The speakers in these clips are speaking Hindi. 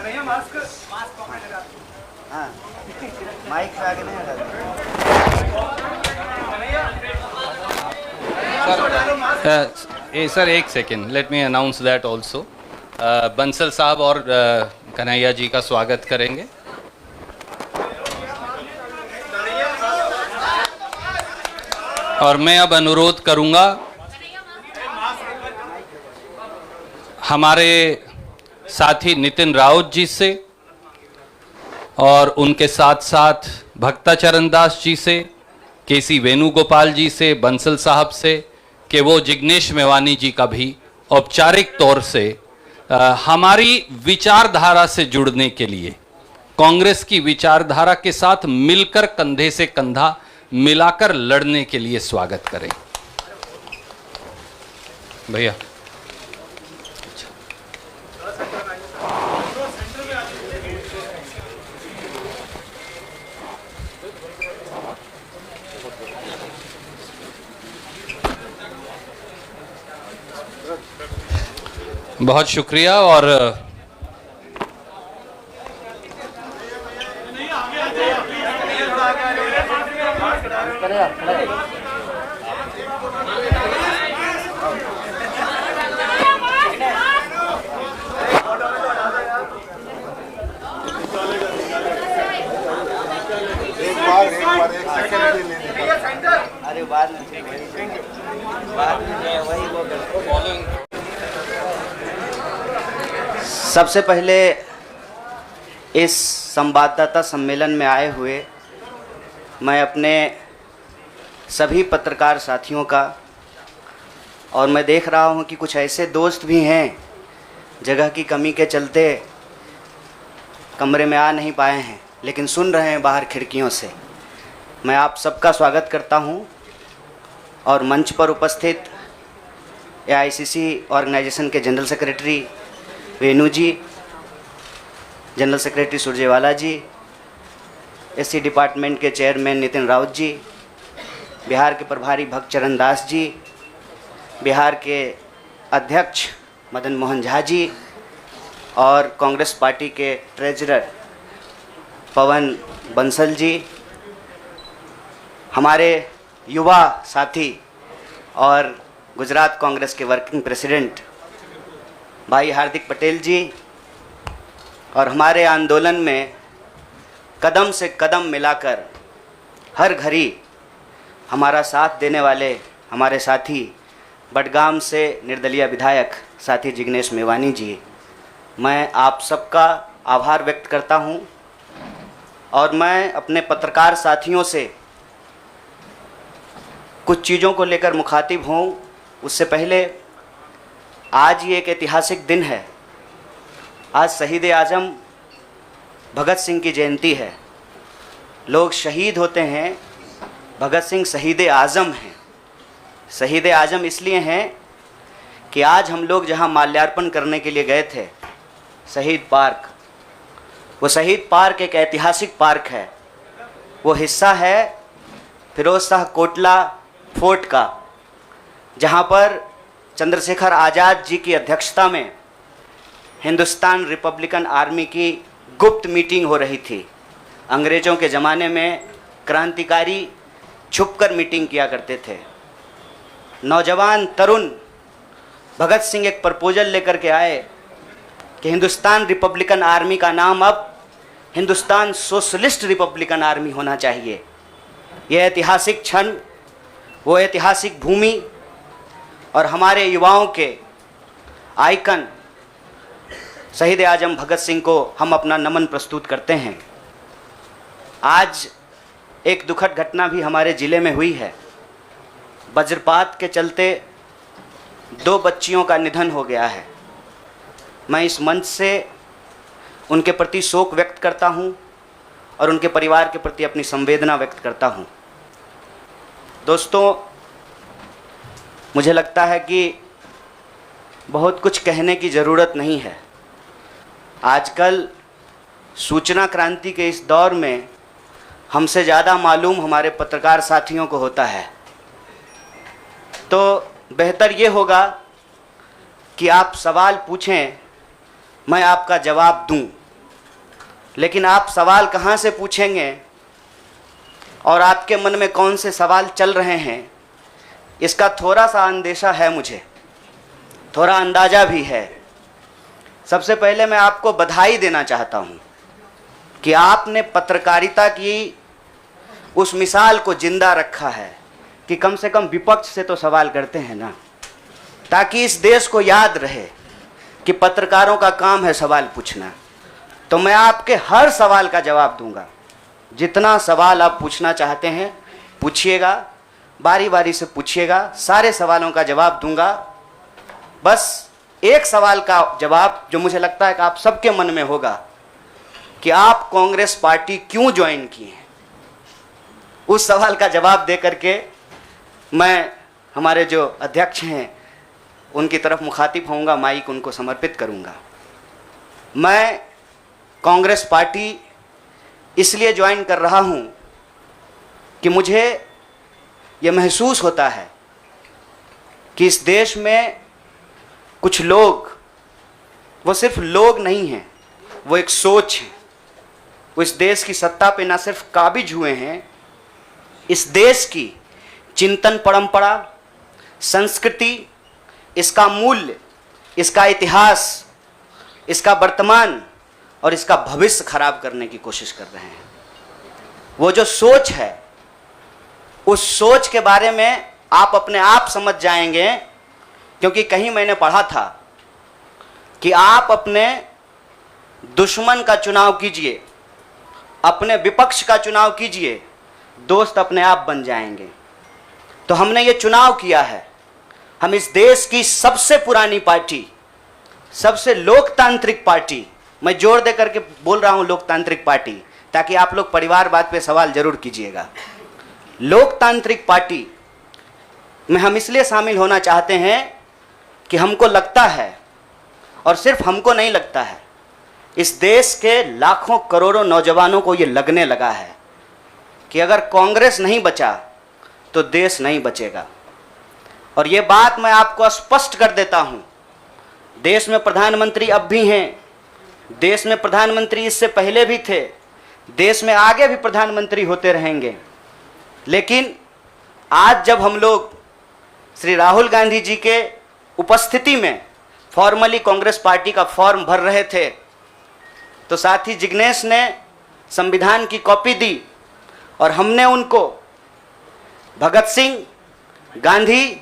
हाँ, माइक पे आगे नहीं हटा। सर एक second, let me announce that also. Bansal साहब और कन्हैया जी का स्वागत करेंगे। और मैं अब अनुरोध करूंगा हमारे साथी नितिन राउत जी से और उनके साथ साथ भक्ताचरण दास जी से, केसी वेणुगोपाल जी से, बंसल साहब से, कि वो जिग्नेश मेवानी जी का भी औपचारिक तौर से हमारी विचारधारा से जुड़ने के लिए, कांग्रेस की विचारधारा के साथ मिलकर कंधे से कंधा मिलाकर लड़ने के लिए स्वागत करें। भैया बहुत शुक्रिया। और अरे बाद में वही वो सबसे पहले इस संवाददाता सम्मेलन में आए हुए मैं अपने सभी पत्रकार साथियों का, और मैं देख रहा हूं कि कुछ ऐसे दोस्त भी हैं जगह की कमी के चलते कमरे में आ नहीं पाए हैं लेकिन सुन रहे हैं बाहर खिड़कियों से। मैं आप सबका स्वागत करता हूं और मंच पर उपस्थित एआईसीसी ऑर्गेनाइजेशन के जनरल सेक्रेटरी वेणु जी, जनरल सेक्रेटरी सुरजेवाला जी, एससी डिपार्टमेंट के चेयरमैन नितिन राउत जी, बिहार के प्रभारी भक्तचरण दास जी, बिहार के अध्यक्ष मदन मोहन झा जी और कांग्रेस पार्टी के ट्रेजरर पवन बंसल जी, हमारे युवा साथी और गुजरात कांग्रेस के वर्किंग प्रेसिडेंट भाई हार्दिक पटेल जी, और हमारे आंदोलन में कदम से कदम मिलाकर हर घड़ी हमारा साथ देने वाले हमारे साथी बडगाम से निर्दलीय विधायक साथी जिग्नेश मेवानी जी, मैं आप सबका आभार व्यक्त करता हूं। और मैं अपने पत्रकार साथियों से कुछ चीज़ों को लेकर मुखातिब हूं। उससे पहले आज ये एक ऐतिहासिक दिन है। आज शहीद आज़म भगत सिंह की जयंती है। लोग शहीद होते हैं, भगत सिंह शहीद आज़म हैं। शहीद आज़म इसलिए हैं कि आज हम लोग जहां माल्यार्पण करने के लिए गए थे, शहीद पार्क, वो शहीद पार्क एक ऐतिहासिक पार्क है। वो हिस्सा है फिरोज शाह कोटला फोर्ट का, जहां पर चंद्रशेखर आज़ाद जी की अध्यक्षता में हिंदुस्तान रिपब्लिकन आर्मी की गुप्त मीटिंग हो रही थी। अंग्रेज़ों के ज़माने में क्रांतिकारी छुपकर मीटिंग किया करते थे। नौजवान तरुण भगत सिंह एक प्रपोजल लेकर के आए कि हिंदुस्तान रिपब्लिकन आर्मी का नाम अब हिंदुस्तान सोशलिस्ट रिपब्लिकन आर्मी होना चाहिए। यह ऐतिहासिक क्षण, वो ऐतिहासिक भूमि और हमारे युवाओं के आइकन शहीद आज़म भगत सिंह को हम अपना नमन प्रस्तुत करते हैं। आज एक दुखद घटना भी हमारे ज़िले में हुई है। वज्रपात के चलते 2 बच्चियों का निधन हो गया है। मैं इस मंच से उनके प्रति शोक व्यक्त करता हूं और उनके परिवार के प्रति अपनी संवेदना व्यक्त करता हूं। दोस्तों, मुझे लगता है कि बहुत कुछ कहने की ज़रूरत नहीं है। आजकल सूचना क्रांति के इस दौर में हमसे ज़्यादा मालूम हमारे पत्रकार साथियों को होता है। तो बेहतर ये होगा कि आप सवाल पूछें, मैं आपका जवाब दूं। लेकिन आप सवाल कहाँ से पूछेंगे और आपके मन में कौन से सवाल चल रहे हैं, इसका थोड़ा सा अंदेशा है, मुझे थोड़ा अंदाज़ा भी है। सबसे पहले मैं आपको बधाई देना चाहता हूँ कि आपने पत्रकारिता की उस मिसाल को जिंदा रखा है कि कम से कम विपक्ष से तो सवाल करते हैं ना, ताकि इस देश को याद रहे कि पत्रकारों का काम है सवाल पूछना। तो मैं आपके हर सवाल का जवाब दूंगा। जितना सवाल आप पूछना चाहते हैं पूछिएगा, बारी बारी से पूछिएगा, सारे सवालों का जवाब दूंगा। बस एक सवाल का जवाब जो मुझे लगता है कि आप सबके मन में होगा कि आप कांग्रेस पार्टी क्यों ज्वाइन किए हैं, उस सवाल का जवाब दे करके मैं हमारे जो अध्यक्ष हैं उनकी तरफ मुखातिब होऊंगा, माइक उनको समर्पित करूंगा। मैं कांग्रेस पार्टी इसलिए ज्वाइन कर रहा हूं कि मुझे ये महसूस होता है कि इस देश में कुछ लोग, वो सिर्फ लोग नहीं हैं, वो एक सोच है। वो इस देश की सत्ता पे ना सिर्फ काबिज हुए हैं, इस देश की चिंतन परंपरा, संस्कृति, इसका मूल्य, इसका इतिहास, इसका वर्तमान और इसका भविष्य खराब करने की कोशिश कर रहे हैं। वो जो सोच है, उस सोच के बारे में आप अपने आप समझ जाएंगे, क्योंकि कहीं मैंने पढ़ा था कि आप अपने दुश्मन का चुनाव कीजिए, अपने विपक्ष का चुनाव कीजिए, दोस्त अपने आप बन जाएंगे। तो हमने ये चुनाव किया है। हम इस देश की सबसे पुरानी पार्टी, सबसे लोकतांत्रिक पार्टी, मैं जोर दे करके बोल रहा हूं लोकतांत्रिक पार्टी, ताकि आप लोग परिवारवाद पे सवाल जरूर कीजिएगा। लोकतांत्रिक पार्टी में हम इसलिए शामिल होना चाहते हैं कि हमको लगता है, और सिर्फ हमको नहीं लगता है, इस देश के लाखों करोड़ों नौजवानों को ये लगने लगा है कि अगर कांग्रेस नहीं बचा तो देश नहीं बचेगा। और ये बात मैं आपको स्पष्ट कर देता हूं, देश में प्रधानमंत्री अब भी हैं, देश में प्रधानमंत्री इससे पहले भी थे, देश में आगे भी प्रधानमंत्री होते रहेंगे। लेकिन आज जब हम लोग श्री राहुल गांधी जी के उपस्थिति में फॉर्मली कांग्रेस पार्टी का फॉर्म भर रहे थे, तो साथी जिग्नेश ने संविधान की कॉपी दी और हमने उनको भगत सिंह, गांधी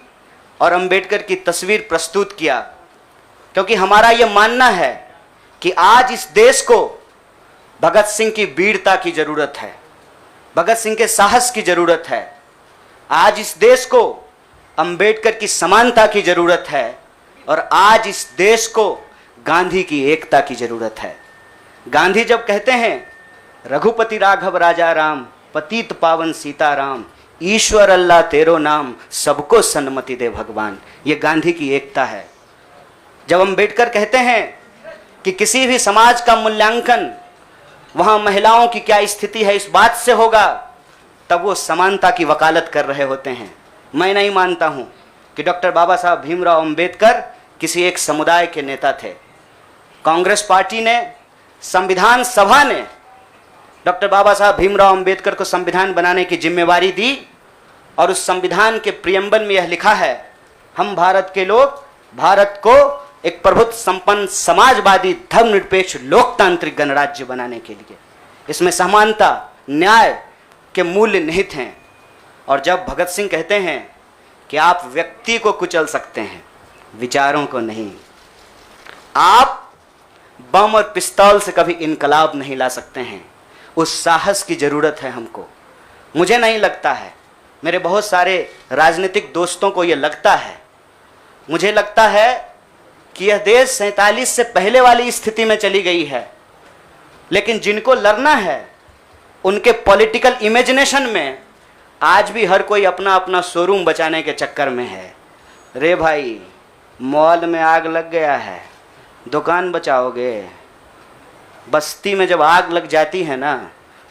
और अंबेडकर की तस्वीर प्रस्तुत किया, क्योंकि हमारा यह मानना है कि आज इस देश को भगत सिंह की वीरता की जरूरत है, भगत सिंह के साहस की जरूरत है। आज इस देश को अंबेडकर की समानता की जरूरत है, और आज इस देश को गांधी की एकता की जरूरत है। गांधी जब कहते हैं रघुपति राघव राजा राम, पतित पावन सीताराम, ईश्वर अल्लाह तेरो नाम, सबको सन्मति दे भगवान, ये गांधी की एकता है। जब अंबेडकर कहते हैं कि किसी भी समाज का मूल्यांकन वहां महिलाओं की क्या स्थिति है इस बात से होगा, तब वो समानता की वकालत कर रहे होते हैं। मैं नहीं मानता हूं कि डॉक्टर बाबा साहब भीमराव अंबेडकर किसी एक समुदाय के नेता थे। कांग्रेस पार्टी ने, संविधान सभा ने डॉक्टर बाबा साहब भीमराव अंबेडकर को संविधान बनाने की जिम्मेवारी दी, और उस संविधान के प्रियम्बल में यह लिखा है, हम भारत के लोग भारत को एक प्रभुत्व संपन्न समाजवादी धर्मनिरपेक्ष लोकतांत्रिक गणराज्य बनाने के लिए, इसमें समानता, न्याय के मूल्य निहित हैं। और जब भगत सिंह कहते हैं कि आप व्यक्ति को कुचल सकते हैं, विचारों को नहीं, आप बम और पिस्तौल से कभी इनकलाब नहीं ला सकते हैं, उस साहस की जरूरत है हमको। मुझे नहीं लगता है, मेरे बहुत सारे राजनीतिक दोस्तों को यह लगता है, मुझे लगता है कि यह देश 47 से पहले वाली स्थिति में चली गई है। लेकिन जिनको लड़ना है उनके पॉलिटिकल इमेजिनेशन में आज भी हर कोई अपना अपना शोरूम बचाने के चक्कर में है। रे भाई, मॉल में आग लग गया है, दुकान बचाओगे? बस्ती में जब आग लग जाती है ना,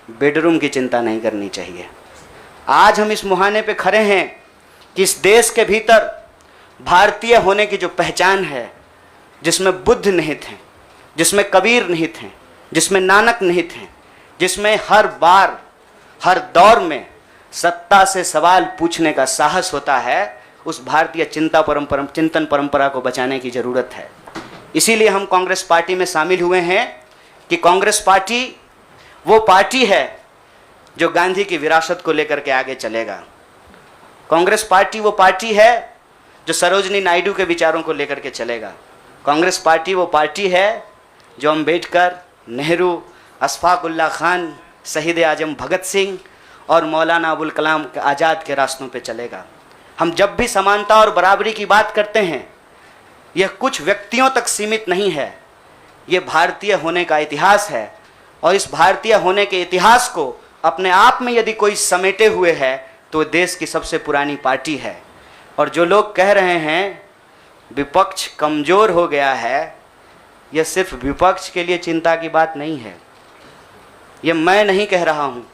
बेडरूम की चिंता नहीं करनी चाहिए। आज हम इस मुहाने पे खड़े हैं कि इस देश के भीतर भारतीय होने की जो पहचान है, जिसमें बुद्ध निहित हैं, जिसमें कबीर निहित हैं, जिसमें नानक निहित हैं, जिसमें हर बार हर दौर में सत्ता से सवाल पूछने का साहस होता है, उस भारतीय चिंतन परंपरा को बचाने की जरूरत है। इसीलिए हम कांग्रेस पार्टी में शामिल हुए हैं कि कांग्रेस पार्टी वो पार्टी है जो गांधी की विरासत को लेकर के आगे चलेगा। कांग्रेस पार्टी वो पार्टी है जो सरोजनी नायडू के विचारों को लेकर के चलेगा। कांग्रेस पार्टी वो पार्टी है जो अम्बेडकर, नेहरू, अशफाक उल्लाह खान, शहीद आजम भगत सिंह और मौलाना अबुल कलाम आज़ाद के रास्तों पे चलेगा। हम जब भी समानता और बराबरी की बात करते हैं, यह कुछ व्यक्तियों तक सीमित नहीं है, यह भारतीय होने का इतिहास है। और इस भारतीय होने के इतिहास को अपने आप में यदि कोई समेटे हुए है तो देश की सबसे पुरानी पार्टी है। और जो लोग कह रहे हैं विपक्ष कमज़ोर हो गया है, यह सिर्फ विपक्ष के लिए चिंता की बात नहीं है। यह मैं नहीं कह रहा हूँ,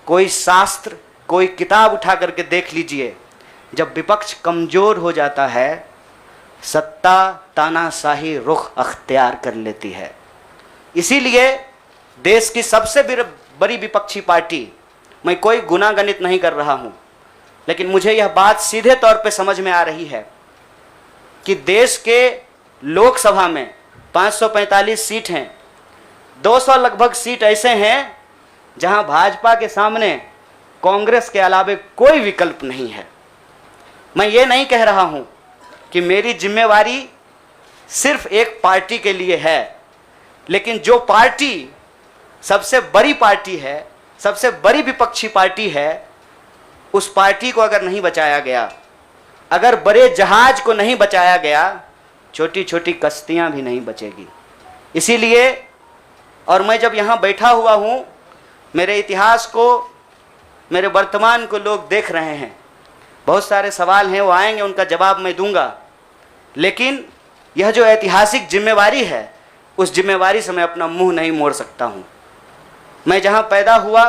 कोई शास्त्र, कोई किताब उठा करके देख लीजिए। जब विपक्ष कमज़ोर हो जाता है, सत्ता तानाशाही रुख अख्तियार कर लेती है। इसीलिए देश की सबसे बड़ी विपक्षी पार्टी, मैं कोई गुनागणित नहीं कर रहा हूँ, लेकिन मुझे यह बात सीधे तौर पे समझ में आ रही है कि देश के लोकसभा में 545 सीट हैं, 200 लगभग सीट ऐसे हैं जहां भाजपा के सामने कांग्रेस के अलावे कोई विकल्प नहीं है। मैं ये नहीं कह रहा हूं कि मेरी जिम्मेवारी सिर्फ एक पार्टी के लिए है, लेकिन जो पार्टी सबसे बड़ी पार्टी है, सबसे बड़ी विपक्षी पार्टी है, उस पार्टी को अगर नहीं बचाया गया, अगर बड़े जहाज को नहीं बचाया गया, छोटी छोटी कश्तियां भी नहीं बचेगी। इसीलिए, और मैं जब यहाँ बैठा हुआ हूँ, मेरे इतिहास को, मेरे वर्तमान को लोग देख रहे हैं। बहुत सारे सवाल हैं, वो आएंगे, उनका जवाब मैं दूंगा। लेकिन यह जो ऐतिहासिक जिम्मेवारी है, उस जिम्मेवारी से मैं अपना मुंह नहीं मोड़ सकता हूँ। मैं जहाँ पैदा हुआ,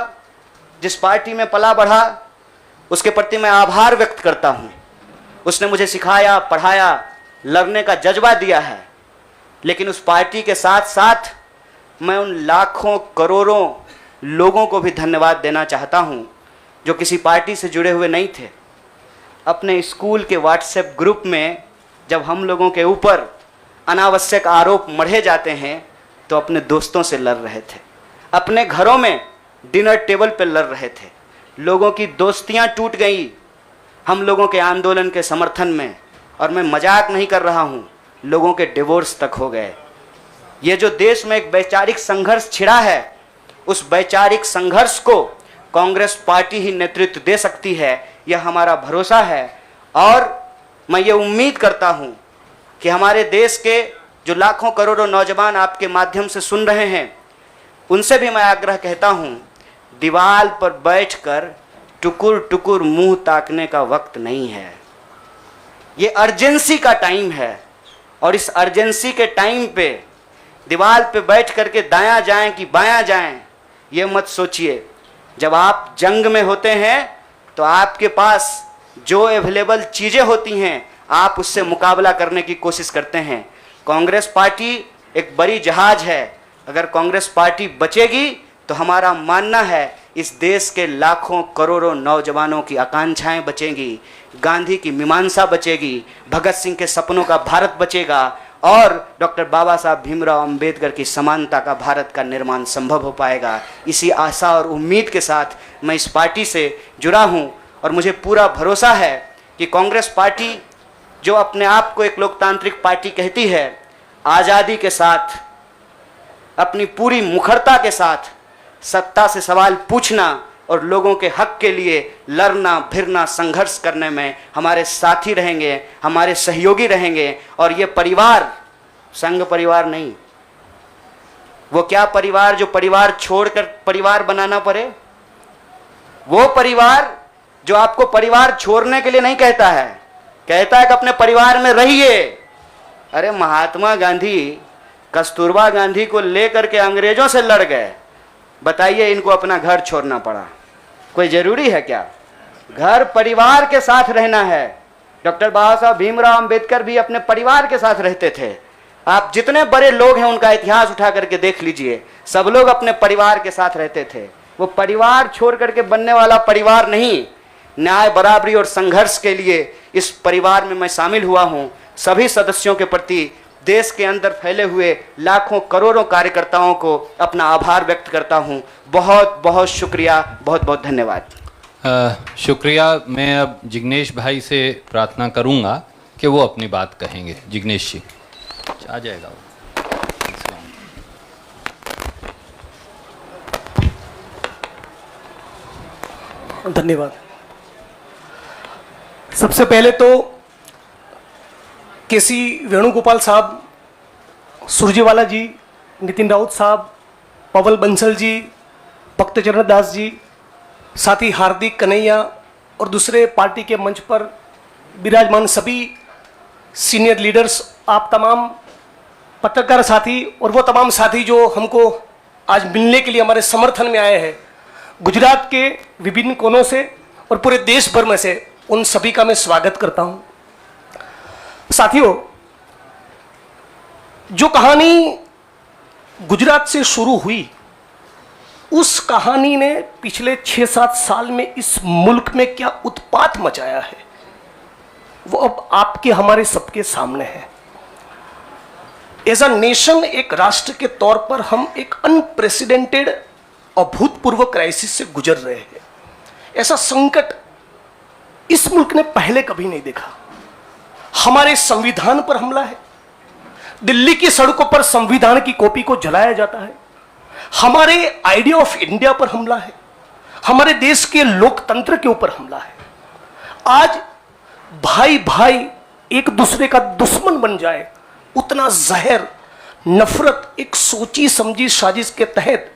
जिस पार्टी में पला बढ़ा, उसके प्रति मैं आभार व्यक्त करता हूँ। उसने मुझे सिखाया, पढ़ाया, लड़ने का जज्बा दिया है। लेकिन उस पार्टी के साथ साथ मैं उन लाखों करोड़ों लोगों को भी धन्यवाद देना चाहता हूँ जो किसी पार्टी से जुड़े हुए नहीं थे। अपने स्कूल के व्हाट्सएप ग्रुप में जब हम लोगों के ऊपर अनावश्यक आरोप मढ़े जाते हैं तो अपने दोस्तों से लड़ रहे थे, अपने घरों में डिनर टेबल पर लड़ रहे थे। लोगों की दोस्तियां टूट गई हम लोगों के आंदोलन के समर्थन में, और मैं मजाक नहीं कर रहा हूं, लोगों के डिवोर्स तक हो गए। ये जो देश में एक वैचारिक संघर्ष छिड़ा है, उस वैचारिक संघर्ष को कांग्रेस पार्टी ही नेतृत्व दे सकती है, यह हमारा भरोसा है। और मैं ये उम्मीद करता हूं कि हमारे देश के जो लाखों करोड़ों नौजवान आपके माध्यम से सुन रहे हैं, उनसे भी मैं आग्रह कहता हूं, दीवार पर बैठकर टुकुर टुकुर मुंह ताकने का वक्त नहीं है। ये अर्जेंसी का टाइम है, और इस अर्जेंसी के टाइम पे दीवार पे बैठ करके दायां जाएं कि बायां जाएं, ये मत सोचिए। जब आप जंग में होते हैं तो आपके पास जो अवेलेबल चीज़ें होती हैं, आप उससे मुकाबला करने की कोशिश करते हैं। कांग्रेस पार्टी एक बड़ी जहाज है, अगर कांग्रेस पार्टी बचेगी तो हमारा मानना है इस देश के लाखों करोड़ों नौजवानों की आकांक्षाएं बचेंगी, गांधी की मीमांसा बचेगी, भगत सिंह के सपनों का भारत बचेगा, और डॉक्टर बाबा साहब भीमराव अंबेडकर की समानता का भारत का निर्माण संभव हो पाएगा। इसी आशा और उम्मीद के साथ मैं इस पार्टी से जुड़ा हूं, और मुझे पूरा भरोसा है कि कांग्रेस पार्टी जो अपने आप को एक लोकतांत्रिक पार्टी कहती है, आज़ादी के साथ, अपनी पूरी मुखरता के साथ सत्ता से सवाल पूछना और लोगों के हक के लिए लड़ना भिड़ना संघर्ष करने में हमारे साथी रहेंगे, हमारे सहयोगी रहेंगे। और ये परिवार संघ परिवार नहीं, वो क्या परिवार जो परिवार छोड़कर परिवार बनाना पड़े, वो परिवार जो आपको परिवार छोड़ने के लिए नहीं कहता है, कहता है कि अपने परिवार में रहिए। अरे महात्मा गांधी कस्तूरबा गांधी को लेकर के अंग्रेजों से लड़ गए, बताइए इनको अपना घर छोड़ना पड़ा, कोई जरूरी है क्या? घर परिवार के साथ रहना है। डॉक्टर बाबा साहब भीमराव अंबेडकर भी अपने परिवार के साथ रहते थे, आप जितने बड़े लोग हैं उनका इतिहास उठा करके देख लीजिए, सब लोग अपने परिवार के साथ रहते थे। वो परिवार छोड़ करके बनने वाला परिवार नहीं। न्याय, बराबरी और संघर्ष के लिए इस परिवार में मैं शामिल हुआ हूं। सभी सदस्यों के प्रति, देश के अंदर फैले हुए लाखों करोड़ों कार्यकर्ताओं को अपना आभार व्यक्त करता हूं। बहुत बहुत शुक्रिया, बहुत बहुत धन्यवाद। शुक्रिया। मैं अब जिग्नेश भाई से प्रार्थना करूंगा कि वो अपनी बात कहेंगे। जिग्नेश जी आ जाएगा वो। धन्यवाद। सबसे पहले तो केसी वेणुगोपाल साहब, सुरजेवाला जी, नितिन राउत साहब, पवन बंसल जी, भक्तचरण दास जी, साथ ही हार्दिक कन्हैया और दूसरे पार्टी के मंच पर विराजमान सभी सीनियर लीडर्स, आप तमाम पत्रकार साथी और वो तमाम साथी जो हमको आज मिलने के लिए हमारे समर्थन में आए हैं, गुजरात के विभिन्न कोनों से और पूरे देश भर में से, उन सभी का मैं स्वागत करता हूं। साथियों, जो कहानी गुजरात से शुरू हुई, उस कहानी ने पिछले 6-7 साल में इस मुल्क में क्या उत्पात मचाया है, वो अब आपके हमारे सबके सामने है। एज अ नेशन, एक राष्ट्र के तौर पर हम एक अनप्रेसिडेंटेड, अभूतपूर्व क्राइसिस से गुजर रहे हैं। ऐसा संकट इस मुल्क ने पहले कभी नहीं देखा। हमारे संविधान पर हमला है, दिल्ली की सड़कों पर संविधान की कॉपी को जलाया जाता है, हमारे आइडिया ऑफ इंडिया पर हमला है, हमारे देश के लोकतंत्र के ऊपर हमला है। आज भाई भाई एक दूसरे का दुश्मन बन जाए, उतना जहर, नफरत एक सोची समझी साजिश के तहत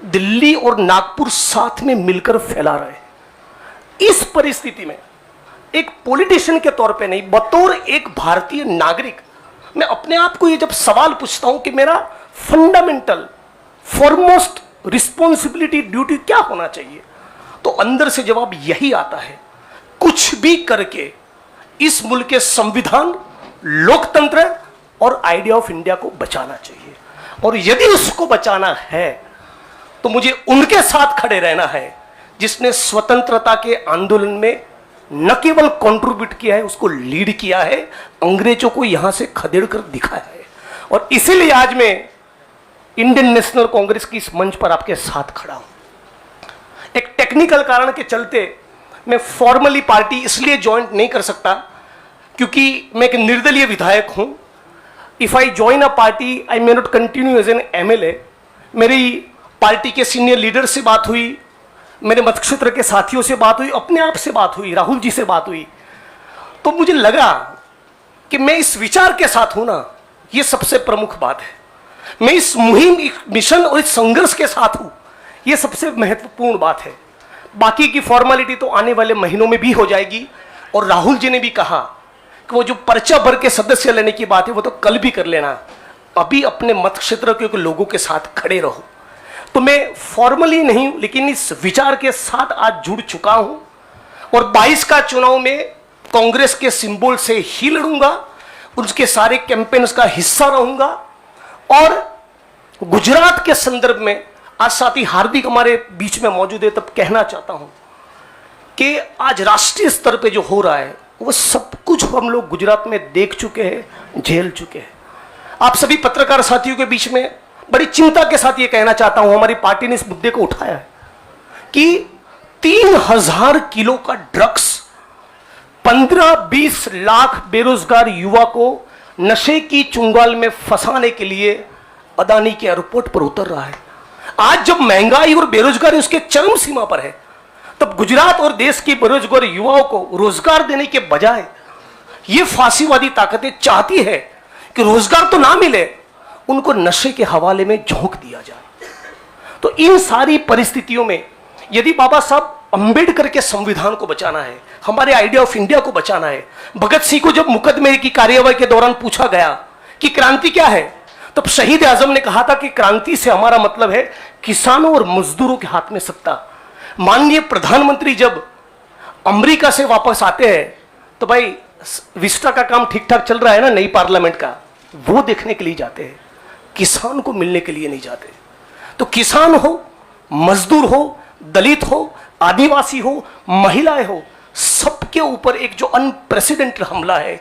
दिल्ली और नागपुर साथ में मिलकर फैला रहे हैं। इस परिस्थिति में एक पॉलिटिशियन के तौर पे नहीं, बतौर एक भारतीय नागरिक, मैं अपने आप को ये जब सवाल पूछता हूं कि मेरा फंडामेंटल फॉरमोस्ट रिस्पॉन्सिबिलिटी, ड्यूटी क्या होना चाहिए, तो अंदर से जवाब यही आता है, कुछ भी करके इस मुल्क के संविधान, लोकतंत्र और आइडिया ऑफ इंडिया को बचाना चाहिए। और यदि उसको बचाना है तो मुझे उनके साथ खड़े रहना है जिसने स्वतंत्रता के आंदोलन में न केवल कंट्रीब्यूट किया है, उसको लीड किया है, अंग्रेजों को यहां से खदेड़ कर दिखाया है। और इसीलिए आज मैं इंडियन नेशनल कांग्रेस की इस मंच पर आपके साथ खड़ा हूं। एक टेक्निकल कारण के चलते मैं फॉर्मली पार्टी इसलिए ज्वाइन नहीं कर सकता क्योंकि मैं एक निर्दलीय विधायक हूं। If I join a party, I may not continue as an MLA. मेरी पार्टी के सीनियर लीडर से बात हुई, मेरे मतक्षेत्र के साथियों से बात हुई, अपने आप से बात हुई, राहुल जी से बात हुई, तो मुझे लगा कि मैं इस विचार के साथ हूं ना, ये सबसे प्रमुख बात है। मैं इस मुहिम, मिशन और इस संघर्ष के साथ हूं, ये सबसे महत्वपूर्ण बात है। बाकी की फॉर्मेलिटी तो आने वाले महीनों में भी हो जाएगी। और राहुल जी ने भी कहा कि वो जो पर्चा भर के सदस्य लेने की बात है वो तो कल भी कर लेना, अभी अपने मत क्षेत्र के लोगों के साथ खड़े रहो। तो मैं फॉर्मली नहीं लेकिन इस विचार के साथ आज जुड़ चुका हूं और 22 का चुनाव में कांग्रेस के सिंबल से ही लड़ूंगा, उसके सारे कैंपेन्स का हिस्सा रहूंगा। और गुजरात के संदर्भ में आज साथी हार्दिक हमारे बीच में मौजूद है, तब कहना चाहता हूं कि आज राष्ट्रीय स्तर पे जो हो रहा है वो सब कुछ हम लोग गुजरात में देख चुके हैं, झेल चुके हैं। आप सभी पत्रकार साथियों के बीच में बड़ी चिंता के साथ ये कहना चाहता हूं, हमारी पार्टी ने इस मुद्दे को उठाया है कि 3000 किलो का ड्रग्स 15-20 लाख बेरोजगार युवा को नशे की चुंगाल में फंसाने के लिए अदानी के एयरपोर्ट पर उतर रहा है। आज जब महंगाई और बेरोजगारी उसके चरम सीमा पर है, तब गुजरात और देश की बेरोजगार युवाओं को रोजगार देने के बजाय ये फांसीवादी ताकतें चाहती है कि रोजगार तो ना मिले, उनको नशे के हवाले में झोंक दिया जाए। तो इन सारी परिस्थितियों में यदि बाबा साहब अंबेडकर के संविधान को बचाना है, हमारे आइडिया ऑफ इंडिया को बचाना है, भगत सिंह को जब मुकदमे की कार्यवाही के दौरान पूछा गया कि क्रांति क्या है, तब शहीद आजम ने कहा था कि क्रांति से हमारा मतलब है किसानों और मजदूरों के हाथ में सत्ता। माननीय प्रधानमंत्री जब अमेरिका से वापस आते हैं तो भाई विस्टा का काम ठीक ठाक चल रहा है ना, नई पार्लियामेंट का, वो देखने के लिए जाते हैं, किसान को मिलने के लिए नहीं जाते। तो किसान हो, मजदूर हो, दलित हो, आदिवासी हो, महिलाएं हो, सबके ऊपर एक जो अनप्रेसिडेंटेड हमला है,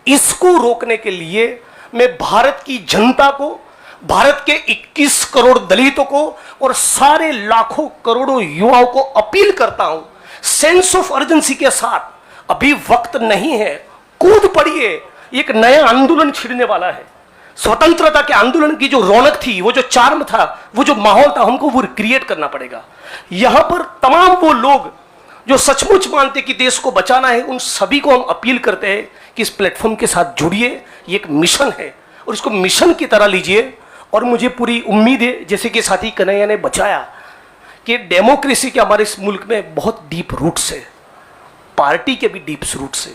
इसको रोकने के लिए मैं भारत की जनता को, भारत के 21 करोड़ दलितों को और सारे लाखों करोड़ों युवाओं को अपील करता हूं, सेंस ऑफ अर्जेंसी के साथ, अभी वक्त नहीं है, कूद पड़िए। एक नया आंदोलन छिड़ने वाला है। स्वतंत्रता के आंदोलन की जो रौनक थी, वो जो चार्म था, वो जो माहौल था, हमको वो क्रिएट करना पड़ेगा। यहां पर तमाम वो लोग जो सचमुच मानते कि देश को बचाना है, उन सभी को हम अपील करते हैं कि इस प्लेटफॉर्म के साथ जुड़िए। ये एक मिशन है और इसको मिशन की तरह लीजिए। और मुझे पूरी उम्मीद है, जैसे कि साथी कन्हैया ने बचाया, कि डेमोक्रेसी के हमारे इस मुल्क में बहुत डीप रूट्स है, पार्टी के भी डीप रूट्स है।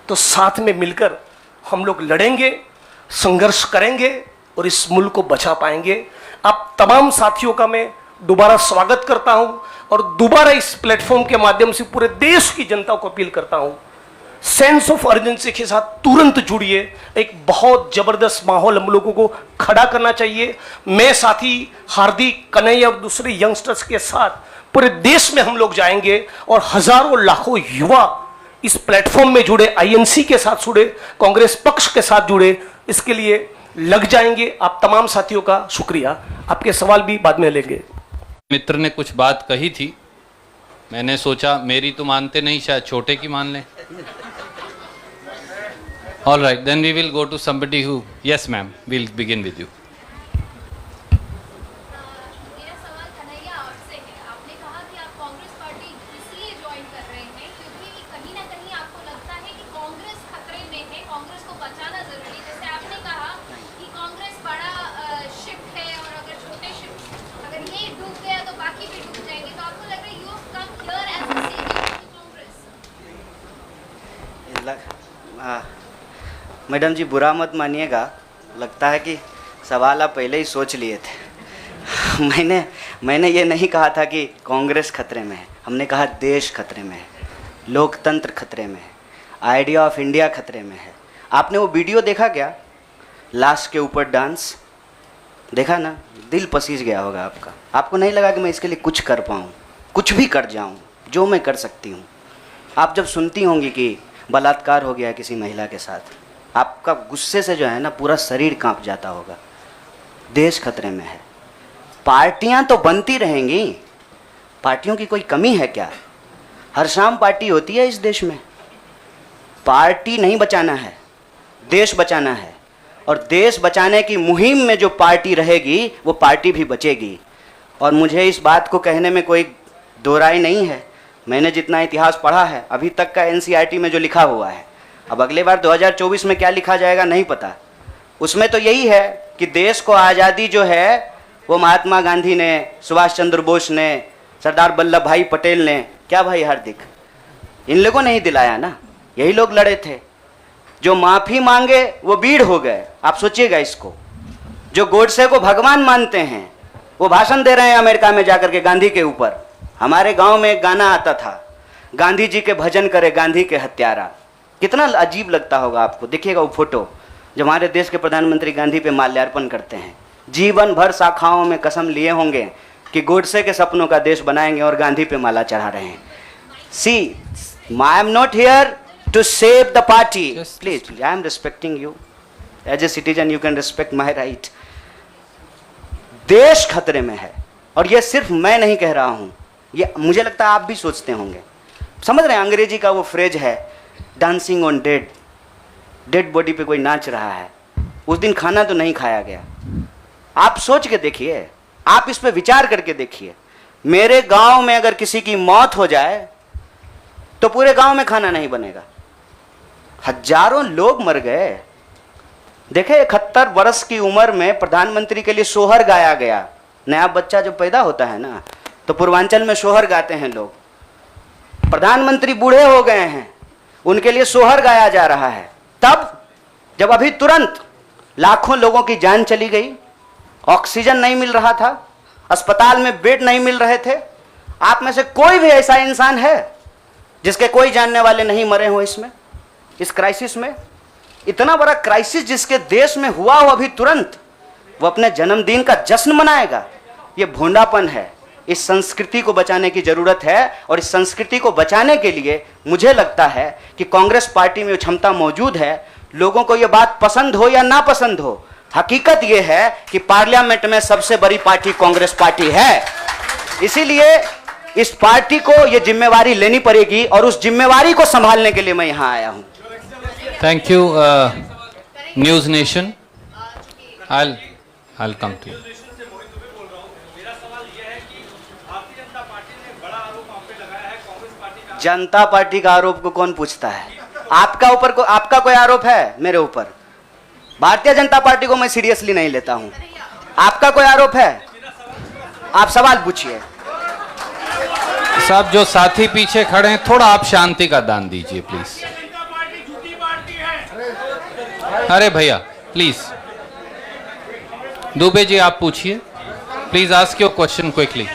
तो साथ में मिलकर हम लोग लड़ेंगे, संघर्ष करेंगे और इस मुल्क को बचा पाएंगे। आप तमाम साथियों का मैं दोबारा स्वागत करता हूं और दोबारा इस प्लेटफॉर्म के माध्यम से पूरे देश की जनता को अपील करता हूं, सेंस ऑफ अर्जेंसी के साथ तुरंत जुड़िए। एक बहुत जबरदस्त माहौल हम लोगों को खड़ा करना चाहिए। मैं साथी हार्दिक, कन्हैया और दूसरे यंगस्टर्स के साथ पूरे देश में हम लोग जाएंगे और हजारों लाखों युवा इस प्लेटफॉर्म में जुड़े, आईएनसी के साथ जुड़े, कांग्रेस पक्ष के साथ जुड़े, इसके लिए लग जाएंगे। आप तमाम साथियों का शुक्रिया। आपके सवाल भी बाद में लेंगे। मित्र ने कुछ बात कही थी, मैंने सोचा मेरी तो मानते नहीं, शायद छोटे की मान लें। All right, then we will go to somebody who, yes ma'am, will begin with you. मेरा सवाल कन्हैया आपसे है। आपने कहा कि आप कांग्रेस पार्टी इसलिए ज्वाइन कर रहे हैं क्योंकि कहीं ना कहीं आपको लगता है कि कांग्रेस खतरे में है, कांग्रेस को बचाना जरूरी है। जैसे आपने कहा कि कांग्रेस बड़ा शिप है और अगर छोटे शिप, अगर ये डूब गया तो बाकी भी डूब जाएंगे। तो आपको लग रहा है you have come here as a saviour to Congress. Madam ji बुरा मत मानिएगा, लगता है कि सवाल आप पहले ही सोच लिए थे। मैंने ये नहीं कहा था कि कांग्रेस खतरे में है, हमने कहा देश खतरे में है, लोकतंत्र खतरे में है, आइडिया ऑफ इंडिया खतरे में है। आपने वो वीडियो देखा क्या, लाश के ऊपर डांस देखा ना? दिल पसीज गया होगा आपका। आपको नहीं लगा कि मैं इसके लिए कुछ कर पाऊँ, कुछ भी कर जाऊँ जो मैं कर सकती हूँ। आप जब सुनती होंगी कि बलात्कार हो गया किसी महिला के साथ, आपका गुस्से से जो है ना पूरा शरीर कांप जाता होगा। देश खतरे में है। पार्टियां तो बनती रहेंगी, पार्टियों की कोई कमी है क्या? हर शाम पार्टी होती है इस देश में। पार्टी नहीं बचाना है, देश बचाना है। और देश बचाने की मुहिम में जो पार्टी रहेगी वो पार्टी भी बचेगी। और मुझे इस बात को कहने में कोई दो राय नहीं है। मैंने जितना इतिहास पढ़ा है अभी तक का एनसीईआरटी में जो लिखा हुआ है, अब अगले बार 2024 में क्या लिखा जाएगा नहीं पता। उसमें तो यही है कि देश को आज़ादी जो है वो महात्मा गांधी ने, सुभाष चंद्र बोस ने, सरदार वल्लभ भाई पटेल ने, क्या भाई हार्दिक, इन लोगों ने ही दिलाया ना। यही लोग लड़े थे। जो माफ़ी मांगे वो बीड़ हो गए। आप सोचिएगा इसको। जो गोडसे को भगवान मानते हैं वो भाषण दे रहे हैं अमेरिका में जाकर के गांधी के ऊपर। हमारे गांव में एक गाना आता था, गांधी जी के भजन करे गांधी के हत्यारा। कितना अजीब लगता होगा आपको। देखिएगा वो फोटो जब हमारे देश के प्रधानमंत्री गांधी पे माल्यार्पण करते हैं। जीवन भर शाखाओं में कसम लिए होंगे कि गोडसे के सपनों का देश बनाएंगे और गांधी पे माला चढ़ा रहे हैं। See, I am not here to save the party, please, I am respecting you as a citizen, you can respect my right. देश खतरे में है और ये सिर्फ मैं नहीं कह रहा हूं, ये मुझे लगता है आप भी सोचते होंगे। समझ रहे हैं, अंग्रेजी का वो फ्रेज है dancing on dead, dead body पे कोई नाच रहा है। उस दिन खाना तो नहीं खाया गया। आप सोच के देखिए, आप इस पे विचार करके देखिए। मेरे गांव में अगर किसी की मौत हो जाए तो पूरे गांव में खाना नहीं बनेगा। हजारों लोग मर गए। देखे 71 वर्ष की उम्र में प्रधानमंत्री के लिए सोहर गाया गया। नया बच्चा जब पैदा होता है ना तो पूर्वांचल में सोहर गाते हैं लोग। प्रधानमंत्री बूढ़े हो गए हैं, उनके लिए सोहर गाया जा रहा है। तब जब अभी तुरंत लाखों लोगों की जान चली गई, ऑक्सीजन नहीं मिल रहा था, अस्पताल में बेड नहीं मिल रहे थे। आप में से कोई भी ऐसा इंसान है जिसके कोई जानने वाले नहीं मरे हो इसमें, इस क्राइसिस में? इतना बड़ा क्राइसिस जिसके देश में हुआ हो अभी तुरंत, वो अपने जन्मदिन का जश्न मनाएगा? ये भोंडापन है। इस संस्कृति को बचाने की जरूरत है, और इस संस्कृति को बचाने के लिए मुझे लगता है कि कांग्रेस पार्टी में क्षमता मौजूद है। लोगों को यह बात पसंद हो या ना पसंद हो, हकीकत यह है कि पार्लियामेंट में सबसे बड़ी पार्टी कांग्रेस पार्टी है। इसीलिए इस पार्टी को यह जिम्मेवारी लेनी पड़ेगी, और उस जिम्मेवारी को संभालने के लिए मैं यहां आया हूं। Thank you news nation. I'll come to you. Janata party का आरोप को कौन पूछता है? आपका कोई आरोप है मेरे ऊपर? भारतीय जनता पार्टी को मैं सीरियसली नहीं लेता हूं। आपका कोई आरोप है? आप सवाल पूछिए। साहब, जो साथी पीछे खड़े हैं, थोड़ा आप शांति का दान दीजिए प्लीज। अरे भैया प्लीज, दुबे जी आप पूछिए please, ask your question quickly.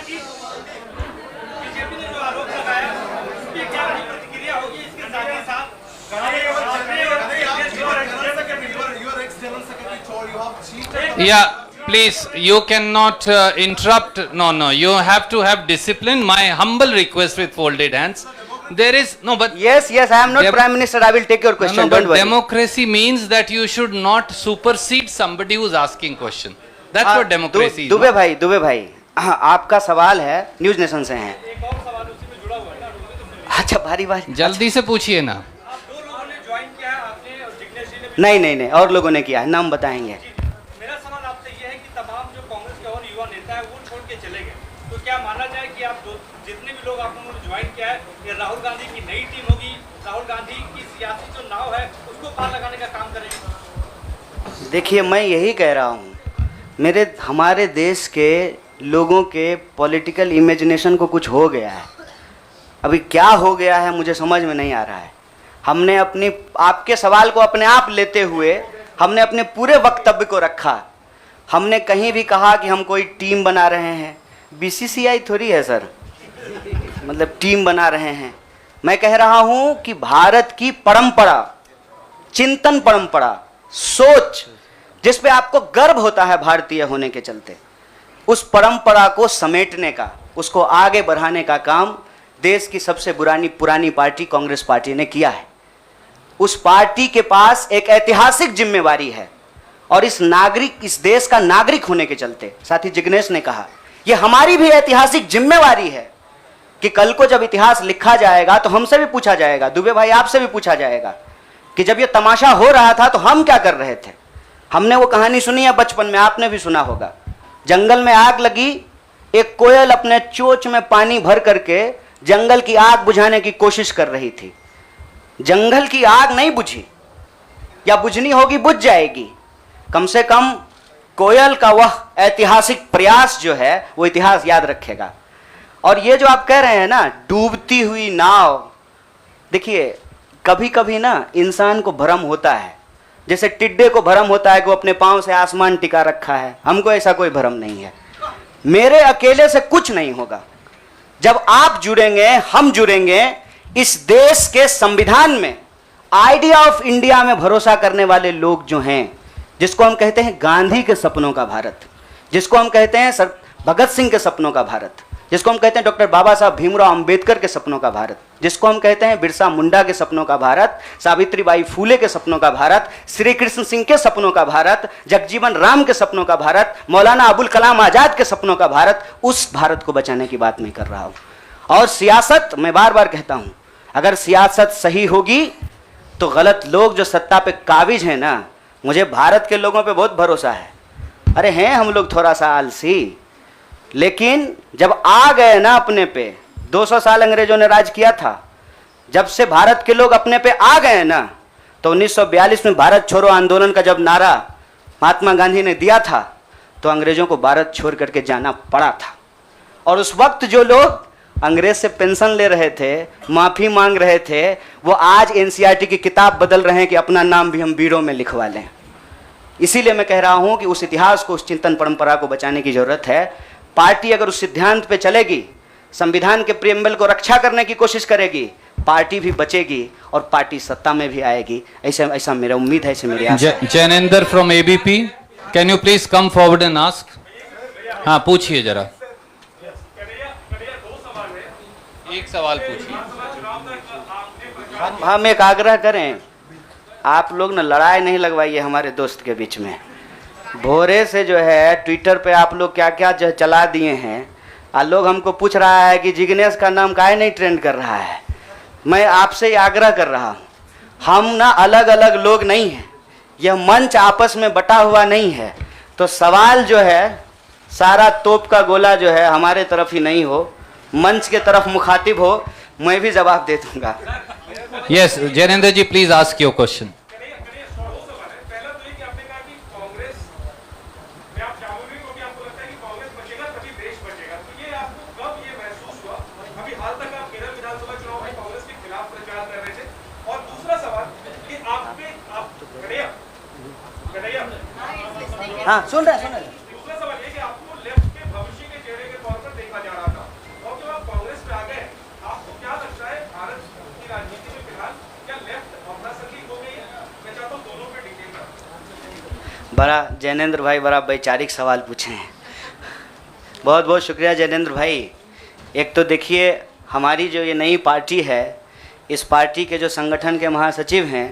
Yeah, please, you cannot interrupt. No, you have to have discipline. My humble request with folded hands. There is no, but yes, I am not Prime Minister. I will take your question. no, Don't but worry. democracy means that you should not supersede somebody who's asking question. That's what democracy is. Dubey भाई, हाँ, आपका सवाल है, न्यूज नेशन से हैं। अच्छा, भारी जल्दी से पूछिए ना। नहीं, और लोगों ने किया है, नाम बताएंगे। मेरा सवाल आपसे ये है कि तमाम जो कांग्रेस के और युवा नेता है वो छोड़ के चले गए, तो क्या माना जाए कि आप जितने भी लोग आपने ज्वाइन किया है, ये राहुल गांधी की नई टीम होगी, राहुल गांधी की सियासी जो नाव है उसको पार लगाने का काम करेगी? देखिए, मैं यही कह रहा हूँ, हमारे देश के लोगों के पॉलिटिकल इमेजिनेशन को कुछ हो गया है। अभी क्या हो गया है मुझे समझ में नहीं आ रहा है। हमने आपके सवाल को अपने आप लेते हुए हमने अपने पूरे वक्तव्य को रखा। हमने कहीं भी कहा कि हम कोई टीम बना रहे हैं? बीसीसीआई थोड़ी है सर, मतलब टीम बना रहे हैं। मैं कह रहा हूं कि भारत की परंपरा, चिंतन परंपरा, सोच, जिस पे आपको गर्व होता है भारतीय होने के चलते, उस परंपरा को समेटने का, उसको आगे बढ़ाने का काम देश की सबसे पुरानी पार्टी कांग्रेस पार्टी ने किया है। उस पार्टी के पास एक ऐतिहासिक जिम्मेवारी है, और इस देश का नागरिक होने के चलते, साथी जिग्नेश ने कहा, यह हमारी भी ऐतिहासिक जिम्मेवारी है कि कल को जब इतिहास लिखा जाएगा तो हमसे भी पूछा जाएगा, दुबे भाई आपसे भी पूछा जाएगा कि जब यह तमाशा हो रहा था तो हम क्या कर रहे थे। हमने वो कहानी सुनी है बचपन में, आपने भी सुना होगा। जंगल में आग लगी, एक कोयल अपने चोंच में पानी भर करके जंगल की आग बुझाने की कोशिश कर रही थी। जंगल की आग नहीं बुझी, या बुझनी होगी बुझ जाएगी। कम से कम कोयल का वह ऐतिहासिक प्रयास जो है वो इतिहास याद रखेगा। और ये जो आप कह रहे हैं ना, डूबती हुई नाव, देखिए कभी कभी ना इंसान को भ्रम होता है, जैसे टिड्डे को भ्रम होता है कि वो अपने पांव से आसमान टिका रखा है। हमको ऐसा कोई भ्रम नहीं है। मेरे अकेले से कुछ नहीं होगा। जब आप जुड़ेंगे, हम जुड़ेंगे, इस देश के संविधान में, आइडिया ऑफ इंडिया में भरोसा करने वाले लोग जो हैं, जिसको हम कहते हैं गांधी के सपनों का भारत, जिसको हम कहते हैं भगत सिंह के सपनों का भारत, जिसको हम कहते हैं डॉक्टर बाबा साहब भीमराव अंबेडकर के सपनों का भारत, जिसको हम कहते हैं बिरसा मुंडा के सपनों का भारत, सावित्रीबाई फूले के सपनों का भारत, श्री कृष्ण सिंह के सपनों का भारत, जगजीवन राम के सपनों का भारत, मौलाना अबुल कलाम आजाद के सपनों का भारत, उस भारत को बचाने की बात मैं कर रहा हूं। और सियासत, मैं बार बार कहता हूं, अगर सियासत सही होगी तो गलत लोग जो सत्ता पे काबिज हैं ना, मुझे भारत के लोगों पे बहुत भरोसा है। अरे हैं हम लोग थोड़ा सा आलसी, लेकिन जब आ गए ना अपने पे, 200 साल अंग्रेजों ने राज किया था, जब से भारत के लोग अपने पे आ गए ना, तो 1942 में भारत छोड़ो आंदोलन का जब नारा महात्मा गांधी ने दिया था, तो अंग्रेजों को भारत छोड़ करके जाना पड़ा था। और उस वक्त जो लोग अंग्रेज से पेंशन ले रहे थे, माफी मांग रहे थे, वो आज एनसीईआरटी की किताब बदल रहे हैं कि अपना नाम भी हम बीड़ों में लिखवा लें। इसीलिए मैं कह रहा हूं कि उस इतिहास को, उस चिंतन परंपरा को बचाने की जरूरत है। पार्टी अगर उस सिद्धांत पे चलेगी, संविधान के प्रियम्बल को रक्षा करने की कोशिश करेगी, पार्टी भी बचेगी और पार्टी सत्ता में भी आएगी। ऐसा मेरा उम्मीद है, ऐसे मेरी आशा है। Jainendra from ABP, can you please come forward and ask. हाँ पूछिए जरा, एक सवाल पूछिए। हम एक आग्रह करें, आप लोग ना लड़ाई नहीं लगवाइए हमारे दोस्त के बीच में। भोरे से जो है ट्विटर पे आप लोग क्या क्या जो चला दिए हैं, और लोग हमको पूछ रहा है कि जिग्नेश का नाम काहे नहीं ट्रेंड कर रहा है। मैं आपसे ही आग्रह कर रहा हूँ, हम ना अलग अलग लोग नहीं हैं, यह मंच आपस में बटा हुआ नहीं है। तो सवाल जो है सारा तोप का गोला जो है हमारे तरफ ही नहीं हो, मंच के तरफ मुखातिब हो, मैं भी जवाब दे दूंगा। Yes Jainendra ji please ask your question. हाँ सुन रहे हैं। दूसरा सवाल ये कि आपको लेफ्ट के भविष्य के चेहरे के तौर पर देखा जा रहा था, और जब आप कांग्रेस में आ गए, आपको क्या लगता है भारत की राजनीति में फिलहाल क्या लेफ्ट अवसर हो गई है? मैं चाहता हूँ दोनों पे डिटेल में। बड़ा जैनेंद्र भाई बड़ा वैचारिक सवाल पूछे हैं, बहुत बहुत शुक्रिया जैनेंद्र भाई। एक तो देखिए हमारी जो ये नई पार्टी है, इस पार्टी के जो संगठन के महासचिव हैं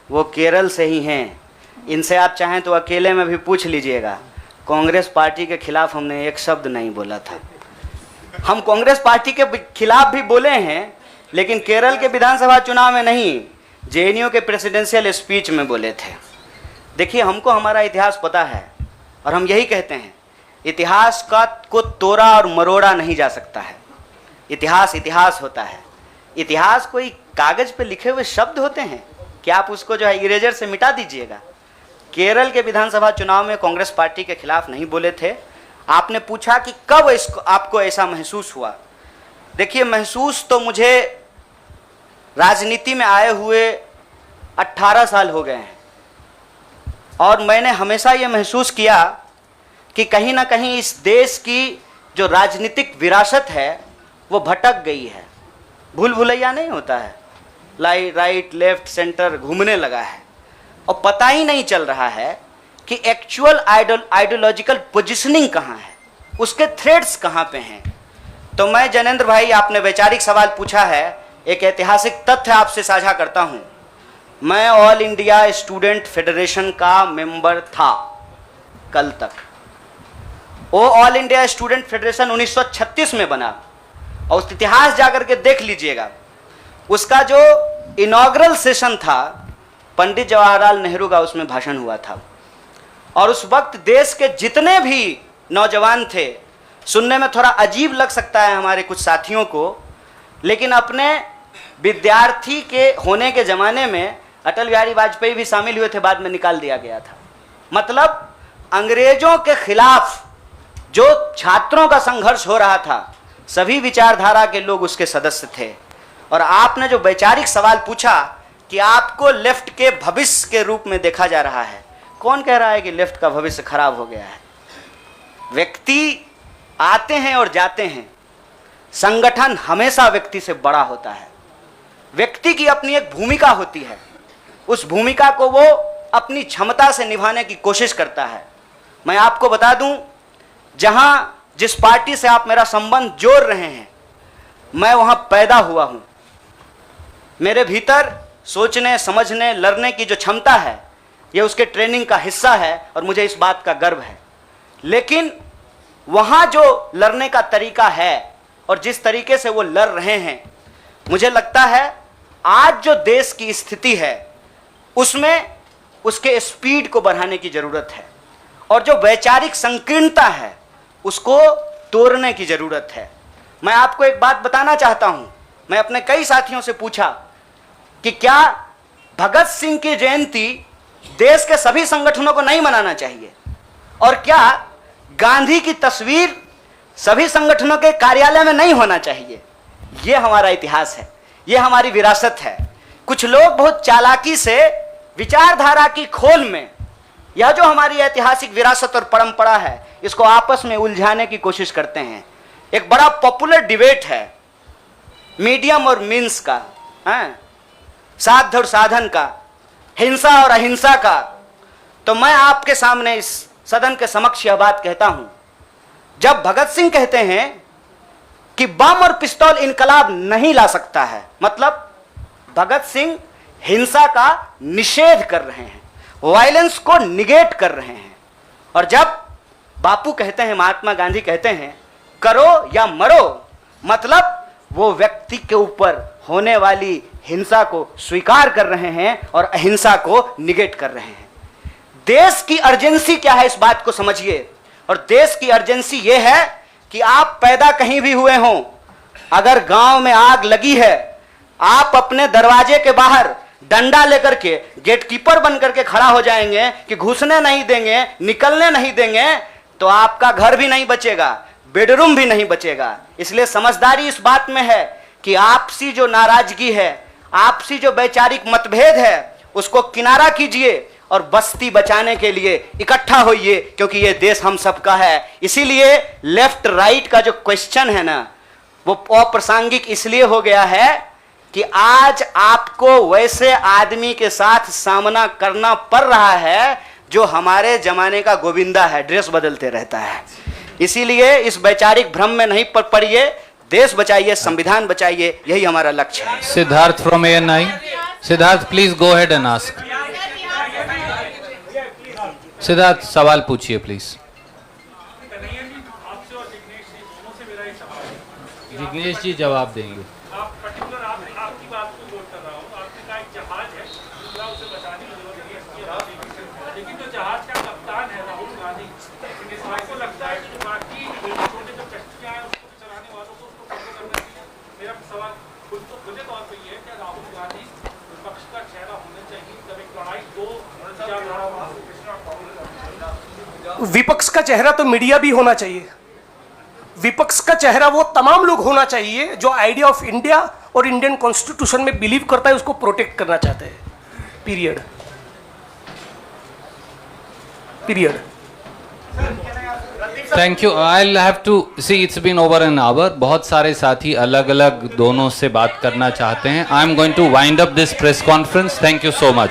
वो केरल से ही हैं। इनसे आप चाहें तो अकेले में भी पूछ लीजिएगा, कांग्रेस पार्टी के खिलाफ हमने एक शब्द नहीं बोला था। हम कांग्रेस पार्टी के खिलाफ भी बोले हैं, लेकिन केरल के विधानसभा चुनाव में नहीं, जेएनयू के प्रेसिडेंशियल स्पीच में बोले थे। देखिए हमको हमारा इतिहास पता है और हम यही कहते हैं, इतिहास को तोड़ा और मरोड़ा नहीं जा सकता है। इतिहास इतिहास होता है। इतिहास कोई कागज पे लिखे हुए शब्द होते हैं कि आप उसको जो है इरेजर से मिटा दीजिएगा। केरल के विधानसभा चुनाव में कांग्रेस पार्टी के खिलाफ नहीं बोले थे। आपने पूछा कि कब इसको आपको ऐसा महसूस हुआ। देखिए महसूस तो मुझे राजनीति में आए हुए 18 साल हो गए हैं, और मैंने हमेशा ये महसूस किया कि कहीं ना कहीं इस देश की जो राजनीतिक विरासत है वो भटक गई है। भूल भुलैया नहीं होता है, राइट लेफ्ट सेंटर घूमने लगा है, और पता ही नहीं चल रहा है कि एक्चुअल आइडियोलॉजिकल पोजीशनिंग कहाँ है, उसके थ्रेड्स कहाँ पे हैं। तो मैं जैनेंद्र भाई, आपने वैचारिक सवाल पूछा है, एक ऐतिहासिक तथ्य आपसे साझा करता हूँ। मैं ऑल इंडिया स्टूडेंट फेडरेशन का मेंबर था कल तक। वो ऑल इंडिया स्टूडेंट फेडरेशन 1936 में बना, और उस इतिहास जाकर के देख लीजिएगा। उसका जो इनॉग्रल सेशन था, पंडित जवाहरलाल नेहरू का उसमें भाषण हुआ था, और उस वक्त देश के जितने भी नौजवान थे, सुनने में थोड़ा अजीब लग सकता है हमारे कुछ साथियों को, लेकिन अपने विद्यार्थी के होने के ज़माने में अटल बिहारी वाजपेयी भी शामिल हुए थे, बाद में निकाल दिया गया था। मतलब अंग्रेजों के खिलाफ जो छात्रों का संघर्ष हो रहा था, सभी विचारधारा के लोग उसके सदस्य थे। और आपने जो वैचारिक सवाल पूछा कि आपको लेफ्ट के भविष्य के रूप में देखा जा रहा है, कौन कह रहा है कि लेफ्ट का भविष्य खराब हो गया है? व्यक्ति आते हैं और जाते हैं, संगठन हमेशा व्यक्ति से बड़ा होता है। व्यक्ति की अपनी एक भूमिका होती है, उस भूमिका को वो अपनी क्षमता से निभाने की कोशिश करता है। मैं आपको बता दूं, जहां जिस पार्टी से आप मेरा संबंध जोड़ रहे हैं, मैं वहां पैदा हुआ हूं। मेरे भीतर सोचने समझने लड़ने की जो क्षमता है, यह उसके ट्रेनिंग का हिस्सा है, और मुझे इस बात का गर्व है। लेकिन वहां जो लड़ने का तरीका है और जिस तरीके से वो लड़ रहे हैं, मुझे लगता है आज जो देश की स्थिति है उसमें उसके स्पीड को बढ़ाने की जरूरत है, और जो वैचारिक संकीर्णता है उसको तोड़ने की जरूरत है। मैं आपको एक बात बताना चाहता हूं। मैं अपने कई साथियों से पूछा कि क्या भगत सिंह की जयंती देश के सभी संगठनों को नहीं मनाना चाहिए, और क्या गांधी की तस्वीर सभी संगठनों के कार्यालय में नहीं होना चाहिए? यह हमारा इतिहास है, यह हमारी विरासत है। कुछ लोग बहुत चालाकी से विचारधारा की खोल में यह जो हमारी ऐतिहासिक विरासत और परंपरा है, इसको आपस में उलझाने की कोशिश करते हैं। एक बड़ा पॉपुलर डिबेट है मीडियम और मीन्स का, हैं, साध्य और साधन का, हिंसा और अहिंसा का। तो मैं आपके सामने इस सदन के समक्ष यह बात कहता हूं, जब भगत सिंह कहते हैं कि बम और पिस्तौल इनकलाब नहीं ला सकता है, मतलब भगत सिंह हिंसा का निषेध कर रहे हैं, वायलेंस को निगेट कर रहे हैं। और जब बापू कहते हैं, महात्मा गांधी कहते हैं करो या मरो, मतलब वो व्यक्ति के ऊपर होने वाली हिंसा को स्वीकार कर रहे हैं और अहिंसा को निगेट कर रहे हैं। देश की अर्जेंसी क्या है, इस बात को समझिए। और देश की अर्जेंसी ये है कि आप पैदा कहीं भी हुए हों, अगर गांव में आग लगी है, आप अपने दरवाजे के बाहर डंडा लेकर के गेटकीपर बन करके खड़ा हो जाएंगे कि घुसने नहीं देंगे, निकलने नहीं देंगे, तो आपका घर भी नहीं बचेगा, बेडरूम भी नहीं बचेगा। इसलिए समझदारी इस बात में है कि आपसी जो नाराजगी है, आपसी जो वैचारिक मतभेद है, उसको किनारा कीजिए और बस्ती बचाने के लिए इकट्ठा होइए, क्योंकि ये देश हम सबका है। इसीलिए लेफ्ट राइट का जो क्वेश्चन है ना, वो अप्रासंगिक इसलिए हो गया है कि आज आपको वैसे आदमी के साथ सामना करना पड़ रहा है जो हमारे जमाने का गोविंदा है, ड्रेस बदलते रहता है। इसीलिए इस वैचारिक भ्रम में नहीं पड़िए, देश बचाइए, संविधान बचाइए, यही हमारा लक्ष्य है। Siddharth from ANI, Siddharth please go ahead and ask. Siddharth सवाल पूछिए प्लीज। कन्हैया जी, आपसे और जिग्नेश जी दोनों से मेरा एक सवाल है। जिग्नेश जी जवाब देंगे। आप पर्टिकुलर आपकी बात को नोट कर रहा हूँ। आपने कहा एक जहाज है, दूसरा उसे बचाने की जरूरत नहीं है, इसकी बात नहीं। लेकिन जो जहाज का कप्तान है राहुल गांधी, इसको लगता है कि बाकी छोटे जो कश्तियां हैं उसको चलाने वालों को उसको फॉलो करना चाहिए। मेरा सवाल खुले तौर पर यह है कि राहुल गांधी विपक्ष का चेहरा होना चाहिए जब एक लड़ाई दो विपक्ष का चेहरा तो मीडिया भी होना चाहिए। विपक्ष का चेहरा वो तमाम लोग होना चाहिए जो आइडिया ऑफ इंडिया और इंडियन कॉन्स्टिट्यूशन में बिलीव करता है, उसको प्रोटेक्ट करना चाहते हैं। Period. Thank you. I have to see, it's been over an hour. बहुत सारे साथी अलग अलग दोनों से बात करना चाहते हैं। I am going to wind up this press conference. Thank you so much.